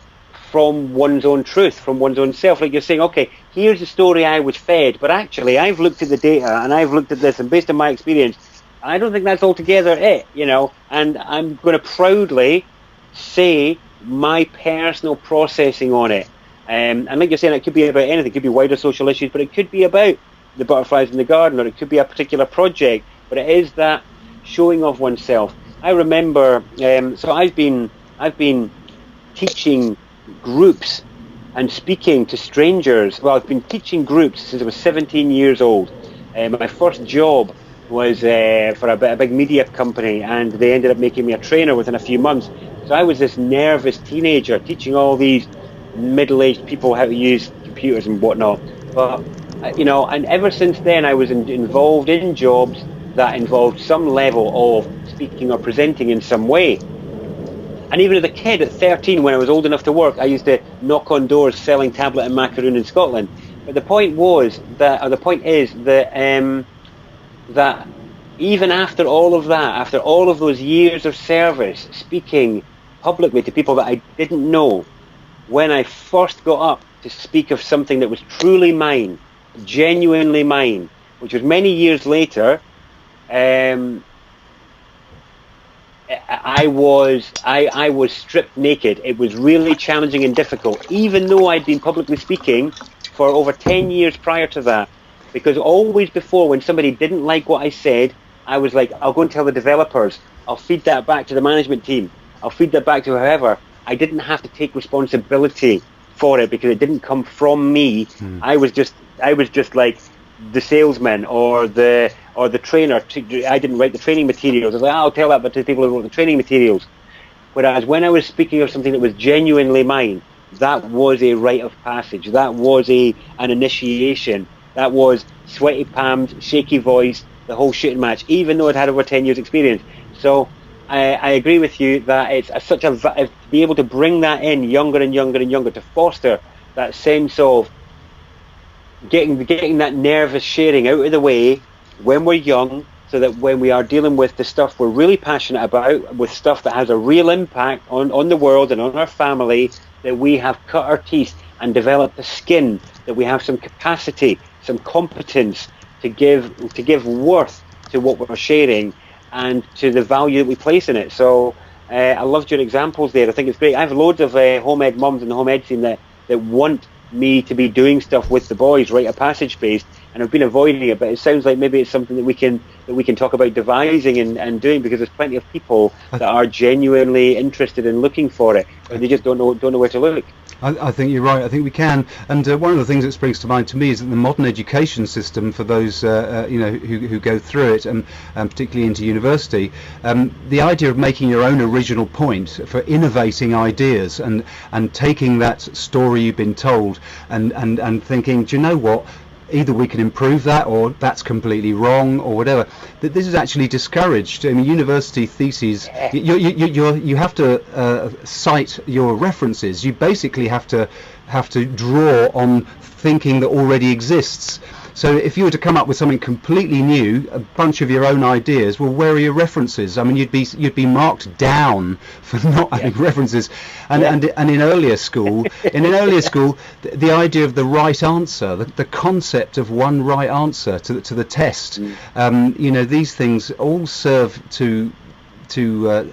from one's own truth, from one's own self. Like you're saying, okay, here's the story I was fed, but actually I've looked at the data and I've looked at this, and based on my experience, I don't think that's altogether it, you know, and I'm going to proudly say my personal processing on it. And like you're saying, it could be about anything. It could be wider social issues, but it could be about the butterflies in the garden, or it could be a particular project. But it is that showing of oneself. I remember, so I've been teaching groups and speaking to strangers. Well, I've been teaching groups since I was 17 years old. My first job was for a big media company, and they ended up making me a trainer within a few months. So I was this nervous teenager teaching all these middle-aged people how to use computers and whatnot. But you know, and ever since then, I was involved in jobs that involved some level of speaking or presenting in some way. And even as a kid at 13, when I was old enough to work, I used to knock on doors selling tablet and macaroon in Scotland. But the point is that that even after all of that, after all of those years of service, speaking publicly to people that I didn't know, when I first got up to speak of something that was truly mine, genuinely mine, which was many years later, I was stripped naked. It was really challenging and difficult, even though I'd been publicly speaking for over 10 years prior to that. Because always before, when somebody didn't like what I said, I was like, I'll go and tell the developers. I'll feed that back to the management team. I'll feed that back to whoever. I didn't have to take responsibility for it because it didn't come from me. I was just like the salesman or the trainer. I didn't write the training materials. I was like, I'll tell that to the people who wrote the training materials. Whereas when I was speaking of something that was genuinely mine, that was a rite of passage. That was an initiation. That was sweaty palms, shaky voice, the whole shooting match, even though I'd had over 10 years experience. So I agree with you that it's to be able to bring that in younger and younger and younger, to foster that sense of getting that nervous sharing out of the way when we're young, so that when we are dealing with the stuff we're really passionate about, with stuff that has a real impact on the world and on our family, that we have cut our teeth and developed the skin, that we have some capacity, some competence to give worth to what we're sharing and to the value that we place in it. So I loved your examples there. I think it's great. I have loads of home ed mums in the home ed team that want me to be doing stuff with the boys, Rite of Passage based, and I've been avoiding it, but it sounds like maybe it's something that we can talk about devising and doing, because there's plenty of people that are genuinely interested in looking for it, but they just don't know where to look. I think you're right. I think we can. And one of the things that springs to mind to me is that the modern education system, for those who go through it, and particularly into university, the idea of making your own original point, for innovating ideas and taking that story you've been told and thinking, do you know what? Either we can improve that, or that's completely wrong, or whatever. That this is actually discouraged. I mean, university theses, you have to cite your references. You basically have to draw on thinking that already exists. So if you were to come up with something completely new, a bunch of your own ideas, well, where are your references? I mean, you'd be marked down for not having references. And in earlier school, the idea of the right answer, the concept of one right answer to the test, these things all serve to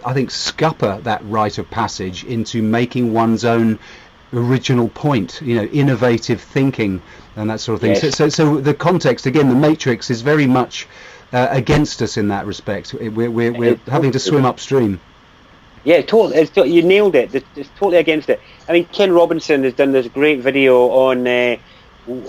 I think scupper that rite of passage into making one's own original point, innovative thinking and that sort of thing. Yes. So the context, again, the matrix is very much against us in that respect. We're having to swim upstream. Yeah, totally. You nailed it. It's totally against it. I mean, Ken Robinson has done this great video on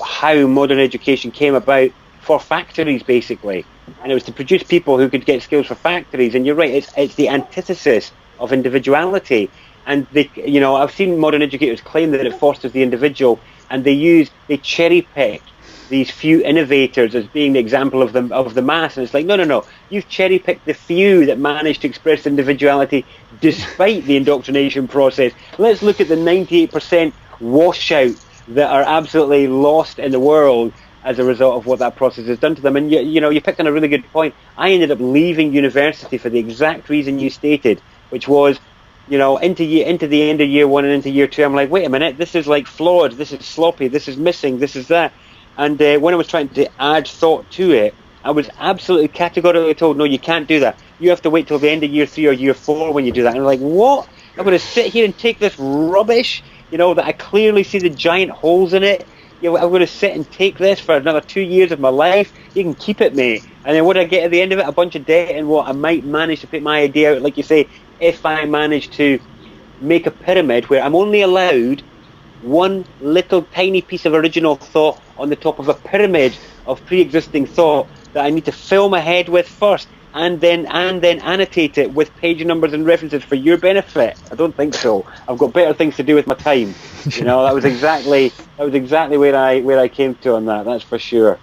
how modern education came about for factories, basically, and it was to produce people who could get skills for factories. And you're right, it's the antithesis of individuality. And I've seen modern educators claim that it fosters the individual, and they cherry pick these few innovators as being the example of the mass, and it's like, no, you've cherry picked the few that managed to express individuality despite the indoctrination process. Let's look at the 98% washout that are absolutely lost in the world as a result of what that process has done to them. And you picked on a really good point. I ended up leaving university for the exact reason you stated, which was, into the end of year one and into year two, I'm like, wait a minute, this is like flawed, this is sloppy, this is missing, this is that. And when I was trying to add thought to it, I was absolutely categorically told, no, you can't do that. You have to wait till the end of year 3 or year 4 when you do that. And I'm like, what? I'm going to sit here and take this rubbish, that I clearly see the giant holes in it. I'm going to sit and take this for another 2 years of my life. You can keep it, mate. And then what I get at the end of it? A bunch of debt, and what I might manage to put my idea out, like you say, if I manage to make a pyramid where I'm only allowed one little tiny piece of original thought on the top of a pyramid of pre-existing thought that I need to fill my head with first, and then annotate it with page numbers and references for your benefit. I don't think so. I've got better things to do with my time. That was exactly where I came to on that. That's for sure.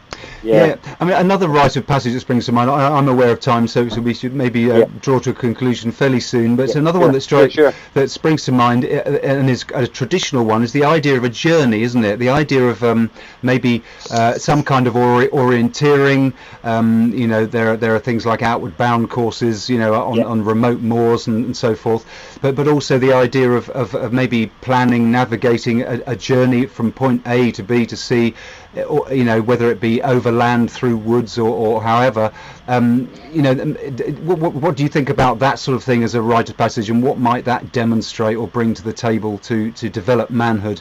Yeah. I mean, another rite of passage that springs to mind. I'm aware of time, so we should maybe draw to a conclusion fairly soon. But it's another one that springs to mind, and is a traditional one, is the idea of a journey, isn't it? The idea of maybe some kind of orienteering. There are things like outward bound courses, on remote moors and so forth. But also the idea of maybe planning, navigating a journey from point A to B to C, or, whether it be overland through woods or however. What do you think about that sort of thing as a rite of passage, and what might that demonstrate or bring to the table to develop manhood?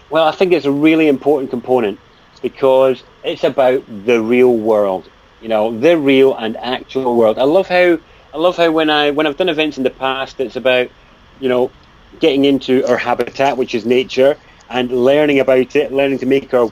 Well, I think it's a really important component, because it's about the real world, the real and actual world. I love how when I've done events in the past, it's about, getting into our habitat, which is nature, and learning about it, learning to make our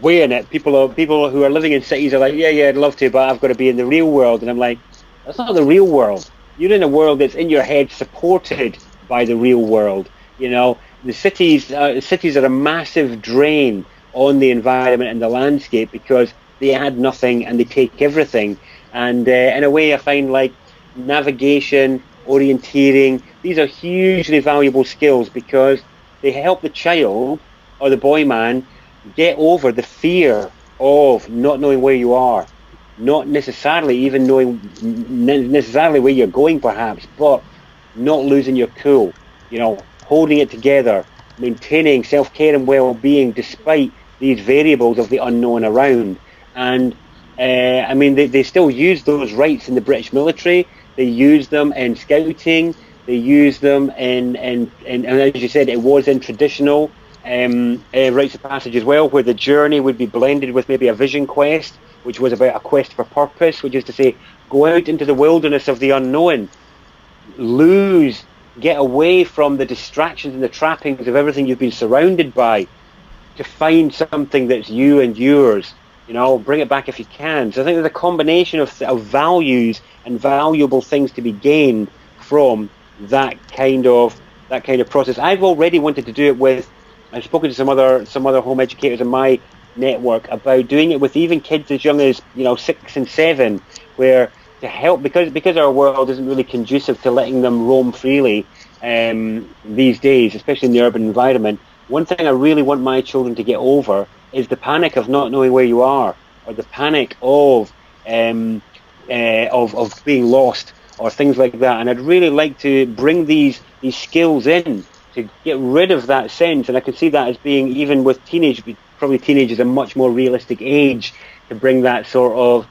way in it. People who are living in cities are like, yeah, I'd love to, but I've got to be in the real world. And I'm like, that's not the real world. You're in a world that's in your head, supported by the real world. The cities are a massive drain on the environment and the landscape, because they add nothing and they take everything. And in a way, I find like navigation, orienteering, these are hugely valuable skills, because they help the child or the boy man get over the fear of not knowing where you are, not necessarily even knowing necessarily where you're going perhaps, but not losing your cool, holding it together, maintaining self-care and well-being despite these variables of the unknown around. And they still use those rites in the British military. They use them in scouting. They use them in and as you said, it was in traditional rites of passage as well, where the journey would be blended with maybe a vision quest, which was about a quest for purpose, which is to say, go out into the wilderness of the unknown, get away from the distractions and the trappings of everything you've been surrounded by, to find something that's you and yours. Bring it back if you can. So I think there's a combination of values and valuable things to be gained from that kind of process. I've already wanted to do it with. I've spoken to some other home educators in my network about doing it with even kids as young as 6 and 7, where to help, because our world isn't really conducive to letting them roam freely these days, especially in the urban environment. One thing I really want my children to get over is the panic of not knowing where you are, or the panic of being lost, or things like that. And I'd really like to bring these skills in to get rid of that sense. And I can see that as being, even with probably teenage is a much more realistic age to bring that sort of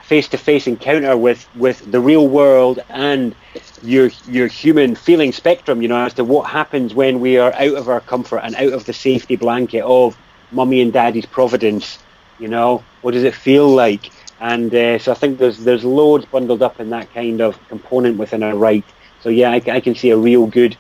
face-to-face encounter with the real world and your human feeling spectrum, as to what happens when we are out of our comfort and out of the safety blanket of mummy and daddy's providence. What does it feel like? And so I think there's loads bundled up in that kind of component within a rite. So yeah, I can see a real good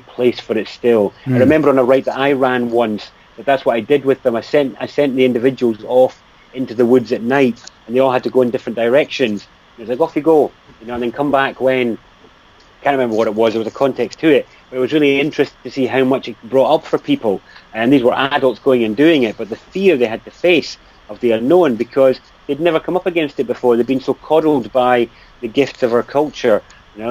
place for it still. I remember on a rite that I ran once, that's what I did with them. I sent the individuals off into the woods at night, and they all had to go in different directions. It was like, off you go, and then come back when can't remember what it was. There was a context to it, but it was really interesting to see how much it brought up for people. And these were adults going and doing it, but the fear they had to face of the unknown, because they'd never come up against it before. They'd been so coddled by the gifts of our culture.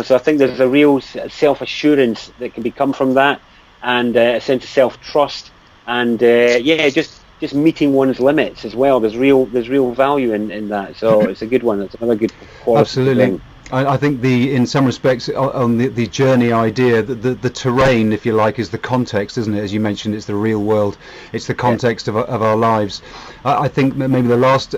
So I think there's a real self-assurance that can become from that, and a sense of self-trust, and just meeting one's limits as well. There's real value in that. So it's a good one. It's another good quality. Absolutely. I think in some respects, on the journey idea, the terrain, if you like, is the context, isn't it? As you mentioned, it's the real world. It's the context of our lives. I think maybe the last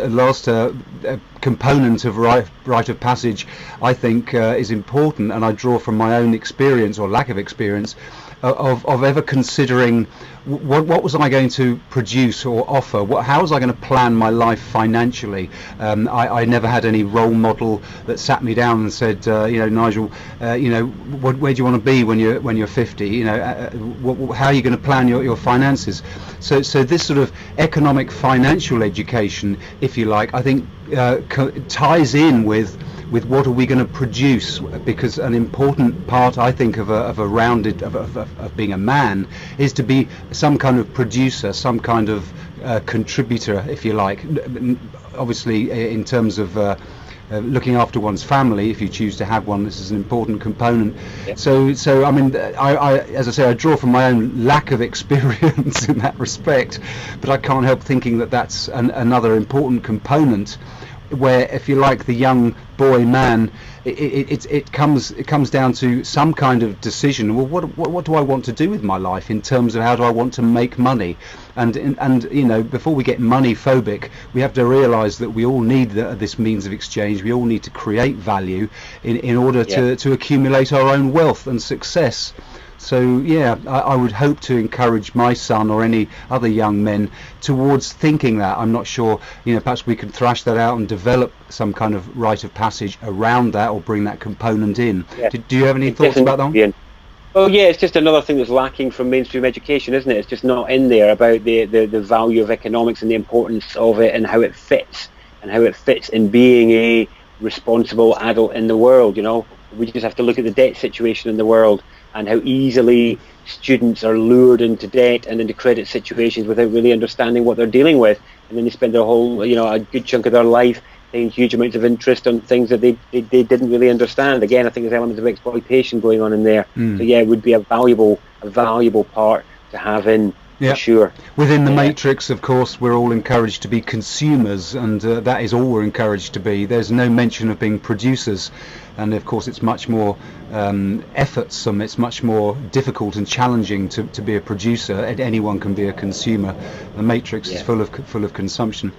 component of rite of passage, I think, is important, and I draw from my own experience or lack of experience of ever considering what was I going to produce or offer, how was I going to plan my life financially. I never had any role model that sat me down and said, Nigel, where do you want to be when you're 50, how are you going to plan your finances. So this sort of economic financial education, if you like, I think ties in with what are we going to produce, because an important part, I think, of being a man is to be some kind of producer, some kind of contributor, if you like. Obviously, in terms of looking after one's family, if you choose to have one, this is an important component. Yeah. So I mean, I as I say, I draw from my own lack of experience in that respect, but I can't help thinking that that's another important component, where, if you like, the young boy man, it comes down to some kind of decision. Well, what do I want to do with my life in terms of how do I want to make money? And before we get money phobic, we have to realise that we all need this means of exchange. We all need to create value in order to accumulate our own wealth and success. So yeah, I would hope to encourage my son or any other young men towards thinking that. I'm not sure, perhaps we could thrash that out and develop some kind of rite of passage around that, or bring that component in. Yeah. Do you have any thoughts about that one? Well, yeah, it's just another thing that's lacking from mainstream education, isn't it? It's just not in there about the value of economics and the importance of it, and how it fits in being a responsible adult in the world. We just have to look at the debt situation in the world, and how easily students are lured into debt and into credit situations without really understanding what they're dealing with, and then they spend their whole, a good chunk of their life paying huge amounts of interest on things that they didn't really understand. Again, I think there's elements of exploitation going on in there. So yeah, it would be a valuable part to have in. Yeah. For sure. Within the matrix, of course, we're all encouraged to be consumers, and that is all we're encouraged to be. There's no mention of being producers, and of course it's much more effortsome, it's much more difficult and challenging to be a producer. Anyone can be a consumer. The matrix is full of consumption.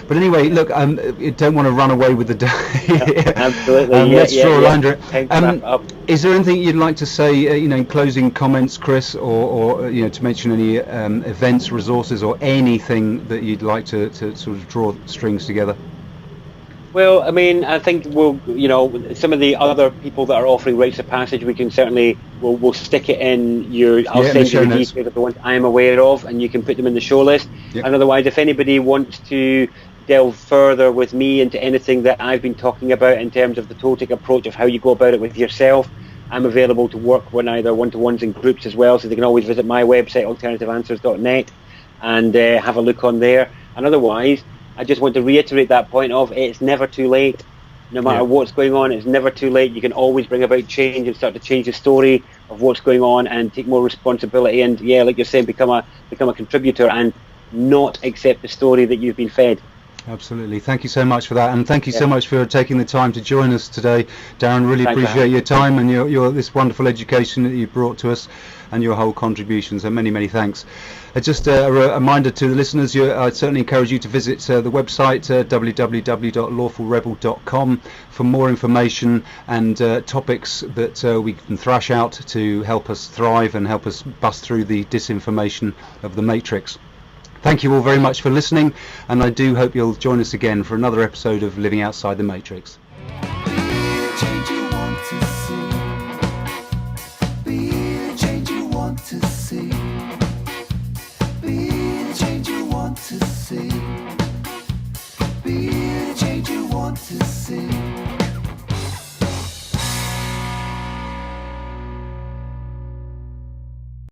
But anyway, look, I don't want to run away with the day. Absolutely. Let's draw a line under it. Is there anything you'd like to say, in closing comments, Chris, or to mention any events, resources, or anything that you'd like to sort of draw strings together? Well, I mean, I think some of the other people that are offering Rites of Passage, we can certainly we'll stick it in I'll send you the details of the ones I'm aware of, and you can put them in the show list. Yep. And otherwise, if anybody wants to delve further with me into anything that I've been talking about in terms of the Toltec approach of how you go about it with yourself, I'm available to work with either one-to-ones and groups as well, so they can always visit my website, alternativeanswers.net, and have a look on there. And otherwise, I just want to reiterate that point of it's never too late. No matter what's going on, it's never too late. You can always bring about change and start to change the story of what's going on and take more responsibility, and like you're saying, become a contributor and not accept the story that you've been fed. Absolutely. Thank you so much for that, and thank you so much for taking the time to join us today, Darren. Really appreciate your time and your this wonderful education that you brought to us, and your whole contribution. So many thanks. Just a reminder to the listeners, I'd certainly encourage you to visit the website www.lawfulrebel.com for more information and topics that we can thrash out to help us thrive and help us bust through the disinformation of the Matrix. Thank you all very much for listening, and I do hope you'll join us again for another episode of Living Outside the Matrix. Be the change you want to see.